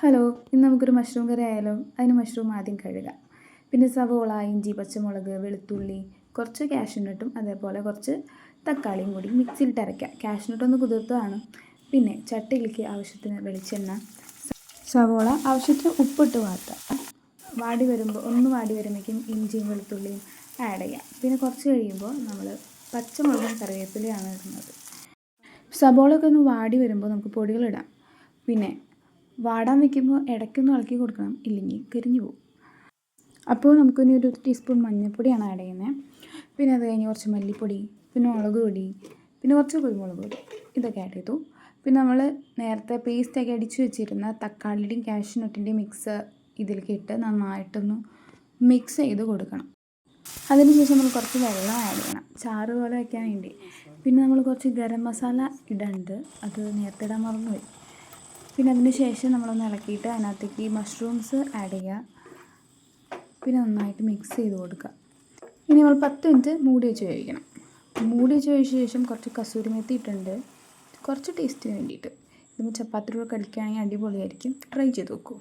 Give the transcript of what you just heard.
Hello, ഇന്ന് നമുക്കൊരു mushroom കറി ആയാലോ? അതിന് മഷ്റൂം ആദ്യം കഴുകാം. പിന്നെ സവോള, ഇഞ്ചി, പച്ചമുളക്, വെളുത്തുള്ളി, കുറച്ച് കാഷ്യൂനട്ടും അതേപോലെ കുറച്ച് തക്കാളിയും കൂടി മിക്സിയിലിട്ട് അരയ്ക്കാം. കാഷ്യൂനട്ട് ഒന്ന് കുതിർത്തതാണ്. പിന്നെ ചട്ടിയിലേക്ക് ആവശ്യത്തിന് വെളിച്ചെണ്ണ, സവോള ആവശ്യത്തിന് ഉപ്പിട്ട് വാട്ടാം. ഒന്ന് വാടി വരുമ്പോഴേക്കും ഇഞ്ചിയും വെളുത്തുള്ളിയും ആഡ് ചെയ്യാം. പിന്നെ കുറച്ച് കഴിയുമ്പോൾ നമ്മൾ പച്ചമുളകും കറിവേപ്പിലയാണ് ഇടുന്നത്. സവോളയൊക്കെ ഒന്ന് വാടി വരുമ്പോൾ നമുക്ക് പൊടികളിടാം. പിന്നെ വാടാൻ വയ്ക്കുമ്പോൾ ഇടയ്ക്കൊന്ന് ഇളക്കി കൊടുക്കണം, ഇല്ലെങ്കിൽ കരിഞ്ഞു പോകും. അപ്പോൾ നമുക്കിനി ഒരു ടീസ്പൂൺ മഞ്ഞൾപ്പൊടിയാണ് ആഡ് ചെയ്യുന്നത്. പിന്നെ അത് കഴിഞ്ഞ് കുറച്ച് മല്ലിപ്പൊടി, പിന്നെ മുളക് പൊടി, പിന്നെ കുറച്ച് കുരുമുളക് പൊടി, ഇതൊക്കെ ആഡ് ചെയ്തു. പിന്നെ നമ്മൾ നേരത്തെ പേസ്റ്റൊക്കെ അടിച്ച് വെച്ചിരുന്ന തക്കാളിയുടെയും കാഷ്യൂനട്ടിൻ്റെയും മിക്സ് ഇതിലേക്ക് ഇട്ട് നന്നായിട്ടൊന്ന് മിക്സ് ചെയ്ത് കൊടുക്കണം. അതിനുശേഷം നമ്മൾ കുറച്ച് വെള്ളം ആഡ് ചെയ്യണം, ചാറ് പോലെ വയ്ക്കാൻ വേണ്ടി. പിന്നെ നമ്മൾ കുറച്ച് ഗരം മസാല ഇടുന്നുണ്ട്, അത് നേരത്തെ ഇടാൻ മറന്നുപോയി. പിന്നെ അതിന് ശേഷം നമ്മളൊന്ന് ഇളക്കിയിട്ട് അതിനകത്തേക്ക് ഈ മഷ്റൂംസ് ആഡ് ചെയ്യുക. പിന്നെ നന്നായിട്ട് മിക്സ് ചെയ്ത് കൊടുക്കുക. ഇനി നമ്മൾ 10 മിനിറ്റ് മൂടി വെച്ച് വേവിക്കണം. മൂടി വെച്ച് വേവിച്ച ശേഷം കുറച്ച് കസൂരി മെത്തി ഇട്ടിട്ടുണ്ട്, കുറച്ച് ടേസ്റ്റിന് വേണ്ടിയിട്ട്. ഇത് ചപ്പാത്തിയുടെ കൂടെ കഴിക്കുകയാണെങ്കിൽ അടിപൊളിയായിരിക്കും. ട്രൈ ചെയ്ത് നോക്കൂ.